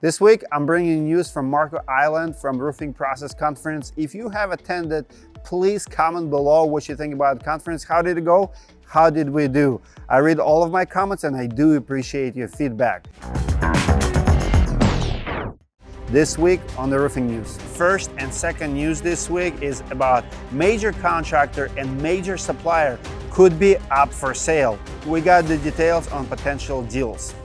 This week, I'm bringing news from Marco Island from Roofing Process Conference. If you have attended, please comment below what you think about the conference. How did it go? How did we do? I read all of my comments and I do appreciate your feedback. This week on the roofing news. First and second news this week is about major contractor and major supplier could be up for sale. We got the details on potential deals.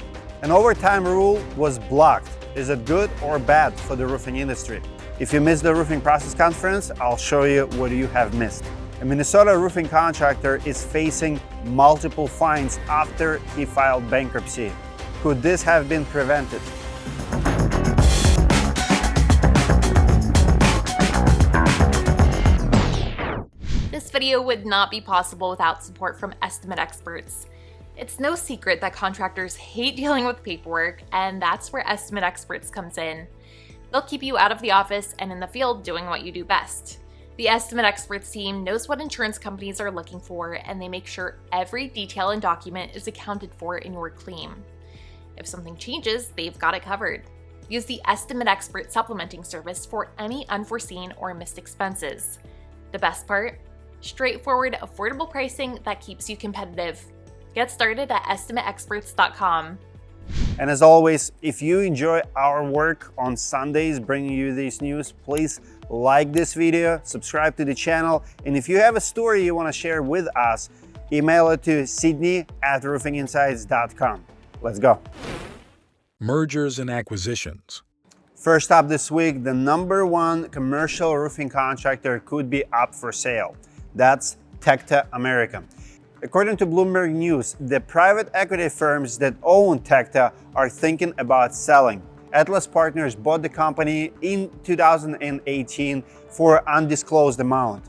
An overtime rule was blocked. Is it good or bad for the roofing industry? If you missed the Roofing Process Conference, I'll show you what you have missed. A Minnesota roofing contractor is facing multiple fines after he filed bankruptcy. Could this have been prevented? This video would not be possible without support from estimate experts. It's no secret that contractors hate dealing with paperwork, and that's where estimate experts comes in. They'll keep you out of the office and in the field doing what you do best. The estimate experts team knows what insurance companies are looking for, and they make sure every detail and document is accounted for in your claim. If something changes, they've got it covered. Use the estimate expert supplementing service for any unforeseen or missed expenses. The best part? Straightforward, affordable pricing that keeps you competitive. Get started at estimateexperts.com. And as always, if you enjoy our work on Sundays bringing you these news, please like this video, subscribe to the channel, and if you have a story you want to share with us, email it to sydney@roofinginsights.com. Let's go. Mergers and acquisitions. First up this week, the #1 commercial roofing contractor could be up for sale. That's TectaAmerica. According to Bloomberg News, the private equity firms that own Tecta are thinking about selling. Atlas Partners bought the company in 2018 for an undisclosed amount.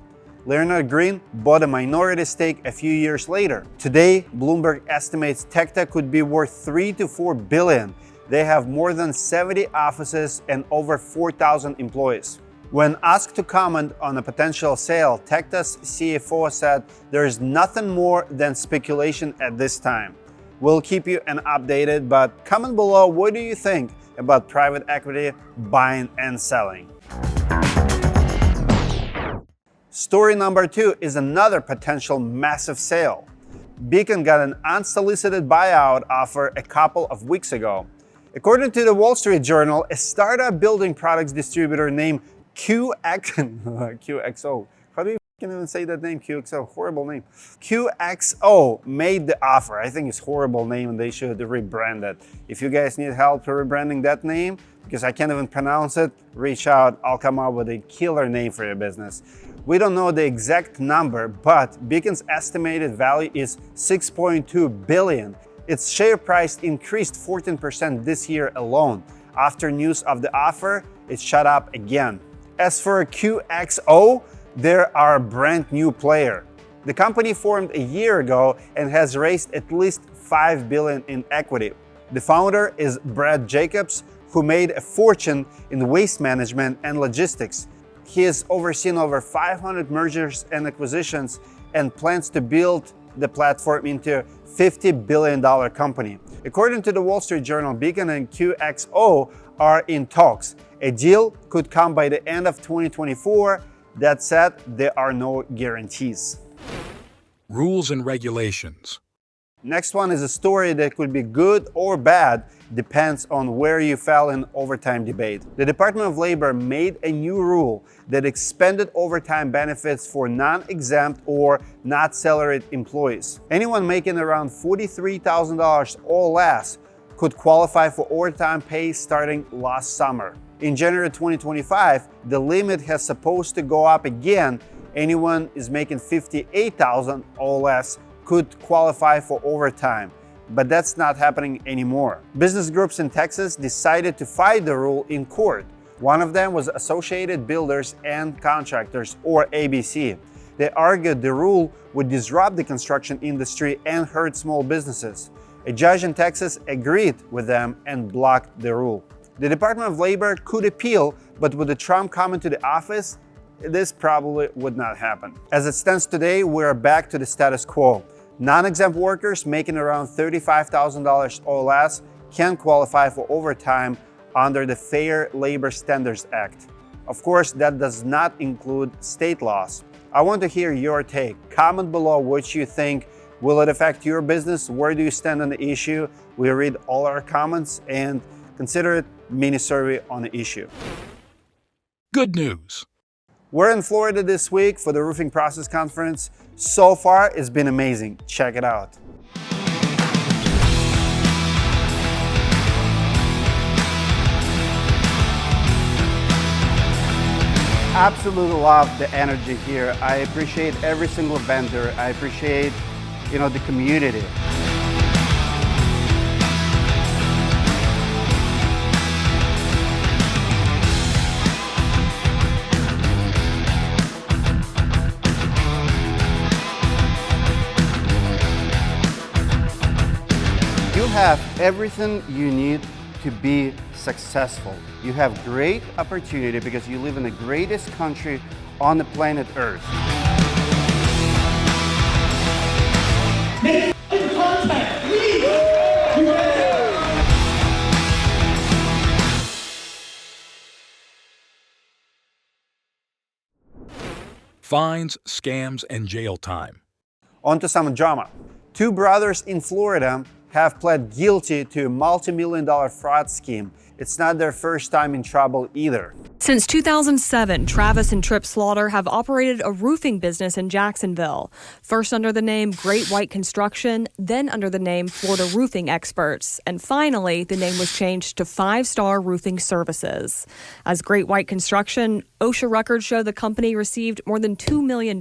Leonard Green bought a minority stake a few years later. Today, Bloomberg estimates Tecta could be worth $3 to $4 billion. They have more than 70 offices and over 4,000 employees. When asked to comment on a potential sale, Tecta's CFO said there is nothing more than speculation at this time. We'll keep you updated, but comment below what do you think about private equity buying and selling. Story number 2 is another potential massive sale. Beacon got an unsolicited buyout offer a couple of weeks ago. According to the Wall Street Journal, a startup building products distributor named QXO. How do you even say that name? QXO, horrible name. QXO made the offer. I think it's a horrible name and they should rebrand it. If you guys need help rebranding that name, because I can't even pronounce it, reach out. I'll come up with a killer name for your business. We don't know the exact number, but Beacon's estimated value is $6.2 billion. Its share price increased 14% this year alone. After news of the offer, it shot up again. As for QXO, they are a brand new player. The company formed a year ago and has raised at least $5 billion in equity. The founder is Brad Jacobs, who made a fortune in waste management and logistics. He has overseen over 500 mergers and acquisitions and plans to build the platform into a $50 billion company. According to the Wall Street Journal, Beacon and QXO are in talks. A deal could come by the end of 2024. That said, there are no guarantees. Rules and regulations. Next one is a story that could be good or bad, depends on where you fell in overtime debate. The Department of Labor made a new rule that expanded overtime benefits for non-exempt or not salaried employees. Anyone making around $43,000 or less could qualify for overtime pay starting last summer. In January 2025, the limit has supposed to go up again. Anyone is making $58,000 or less could qualify for overtime, but that's not happening anymore. Business groups in Texas decided to fight the rule in court. One of them was Associated Builders and Contractors, or ABC. They argued the rule would disrupt the construction industry and hurt small businesses. A judge in Texas agreed with them and blocked the rule. The Department of Labor could appeal, but with the Trump coming to the office, this probably would not happen. As it stands today, we're back to the status quo. Non-exempt workers making around $35,000 or less can qualify for overtime under the Fair Labor Standards Act. Of course, that does not include state laws. I want to hear your take. Comment below what you think. Will it affect your business? Where do you stand on the issue? We read all our comments and consider it mini survey on the issue. Good news. We're in Florida this week for the Roofing Process Conference. So far, it's been amazing. Check it out. Absolutely love the energy here. I appreciate every single vendor. I appreciate, the community. You have everything you need to be successful. You have great opportunity because you live in the greatest country on the planet Earth. Make contact, please! Fines, scams, and jail time. On to some drama. Two brothers in Florida have pled guilty to a multi-million-dollar fraud scheme. It's not their first time in trouble either. Since 2007, Travis and Tripp Slaughter have operated a roofing business in Jacksonville, first under the name Great White Construction, then under the name Florida Roofing Experts, and finally, the name was changed to 5 Star Roofing Services. As Great White Construction, OSHA records show the company received more than $2 million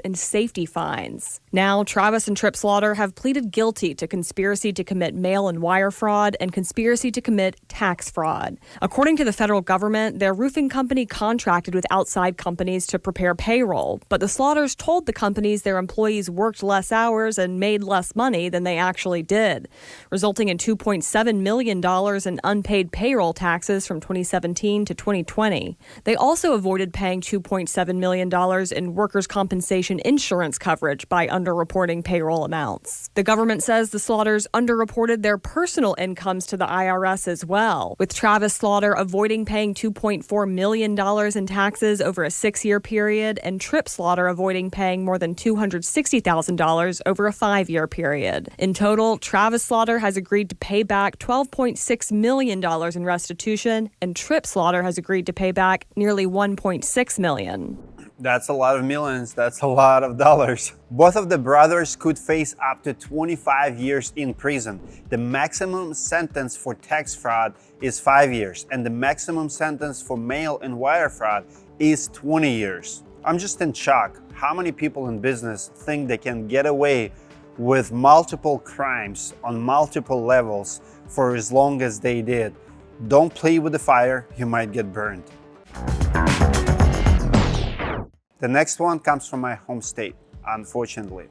in safety fines. Now, Travis and Tripp Slaughter have pleaded guilty to conspiracy to commit mail and wire fraud and conspiracy to commit tax fraud. According to the federal government, their roofing company contracted with outside companies to prepare payroll, but the Slaughters told the companies their employees worked less hours and made less money than they actually did, resulting in $2.7 million in unpaid payroll taxes from 2017 to 2020. They also avoided paying $2.7 million in workers' compensation insurance coverage by underreporting payroll amounts. The government says the Slaughters underreported their personal incomes to the IRS as well, with Travis Slaughter avoiding paying $2.4 million in taxes over a 6-year period and Tripp Slaughter avoiding paying more than $260,000 over a 5-year period. In total, Travis Slaughter has agreed to pay back $12.6 million in restitution, and Tripp Slaughter has agreed to pay back nearly $1.6 million. That's a lot of millions. That's a lot of dollars. Both of the brothers could face up to 25 years in prison. The maximum sentence for tax fraud is 5 years, and the maximum sentence for mail and wire fraud is 20 years. I'm just in shock how many people in business think they can get away with multiple crimes on multiple levels for as long as they did. Don't play with the fire, you might get burned. The next one comes from my home state, unfortunately.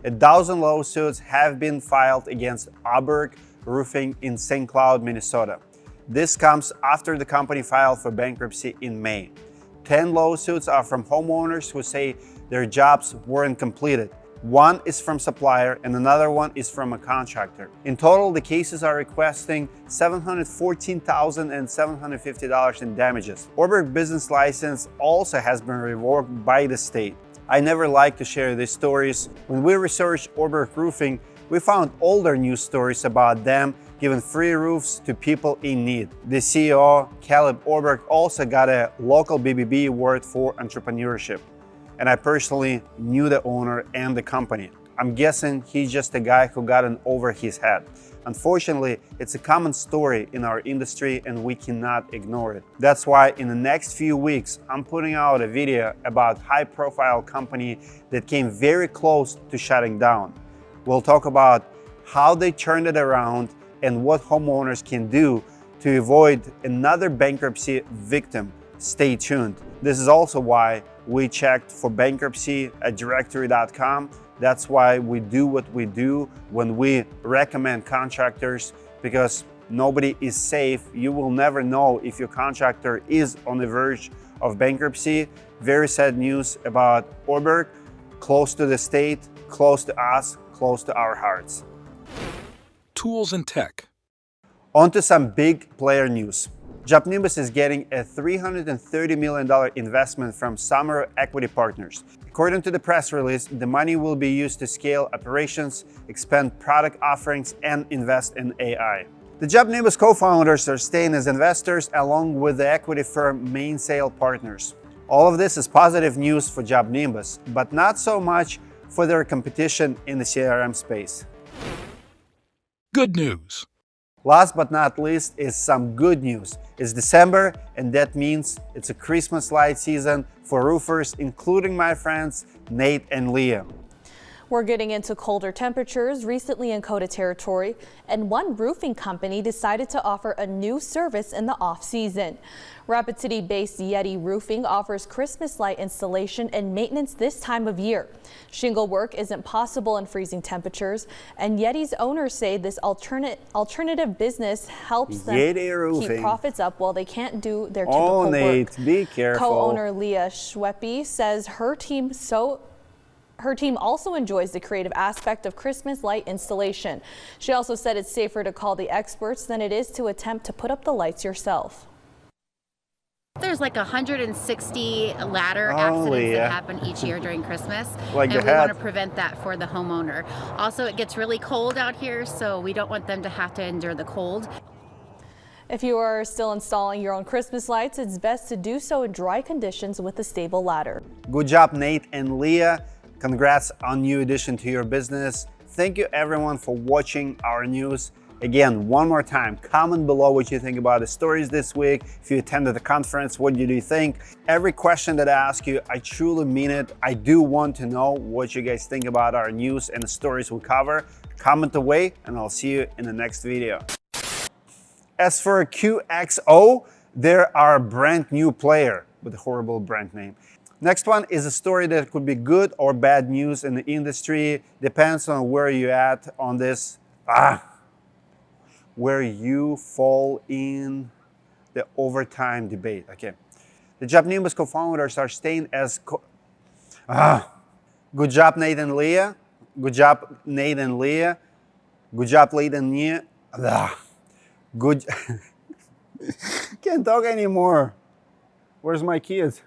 1,000 lawsuits have been filed against Auberg Roofing in St. Cloud, Minnesota. This comes after the company filed for bankruptcy in May. 10 lawsuits are from homeowners who say their jobs weren't completed. One is from supplier and another one is from a contractor. In total, the cases are requesting $714,000 and $750 in damages. Auberg business license also has been revoked by the state. I never like to share these stories. When we researched Auberg Roofing, we found older news stories about them giving free roofs to people in need. The CEO, Caleb Auberg, also got a local BBB award for entrepreneurship. And I personally knew the owner and the company. I'm guessing he's just a guy who got in over his head. Unfortunately, it's a common story in our industry and we cannot ignore it. That's why in the next few weeks, I'm putting out a video about high-profile company that came very close to shutting down. We'll talk about how they turned it around and what homeowners can do to avoid another bankruptcy victim. Stay tuned. This is also why we checked for bankruptcy at directory.com. That's why we do what we do when we recommend contractors, because nobody is safe. You will never know if your contractor is on the verge of bankruptcy. Very sad news about Auberg, close to the state, close to us, close to our hearts. Tools and tech. On to some big player news. JobNimbus is getting a $330 million investment from Summer Equity Partners. According to the press release, the money will be used to scale operations, expand product offerings, and invest in AI. The JobNimbus co-founders are staying as investors along with the equity firm Mainsail Partners. All of this is positive news for JobNimbus, but not so much for their competition in the CRM space. Good news. Last but not least is some good news. It's December, and that means it's a Christmas light season for roofers, including my friends Nate and Leah. We're getting into colder temperatures recently in Dakota Territory, and one roofing company decided to offer a new service in the off-season. Rapid City-based Yeti Roofing offers Christmas light installation and maintenance this time of year. Shingle work isn't possible in freezing temperatures, and Yeti's owners say this alternative business helps them keep profits up while they can't do their typical Nate, work. be careful. Co-owner Leah Schweppe says her team also enjoys the creative aspect of Christmas light installation. She also said it's safer to call the experts than it is to attempt to put up the lights yourself. There's like 160 ladder accidents that happen each year during Christmas, and we want to prevent that for the homeowner. Also, it gets really cold out here, so we don't want them to have to endure the cold. If you are still installing your own Christmas lights, it's best to do so in dry conditions with a stable ladder. Good job, Nate and Leah. Congrats on new addition to your business. Thank you everyone for watching our news. Again, one more time, comment below what you think about the stories this week. If you attended the conference, what did you think? Every question that I ask you, I truly mean it. I do want to know what you guys think about our news and the stories we cover. Comment away, and I'll see you in the next video. As for QXO, they're our brand new player with a horrible brand name. Next one is a story that could be good or bad news in the industry. Depends on where you're at on this. Where you fall in the overtime debate. Okay. The JobNimbus co-founders are staying as Good job, Nate and Leah. Good job, Nate and Leah. Good job, Nate and Leah. Good. Can't talk anymore. Where's my kids?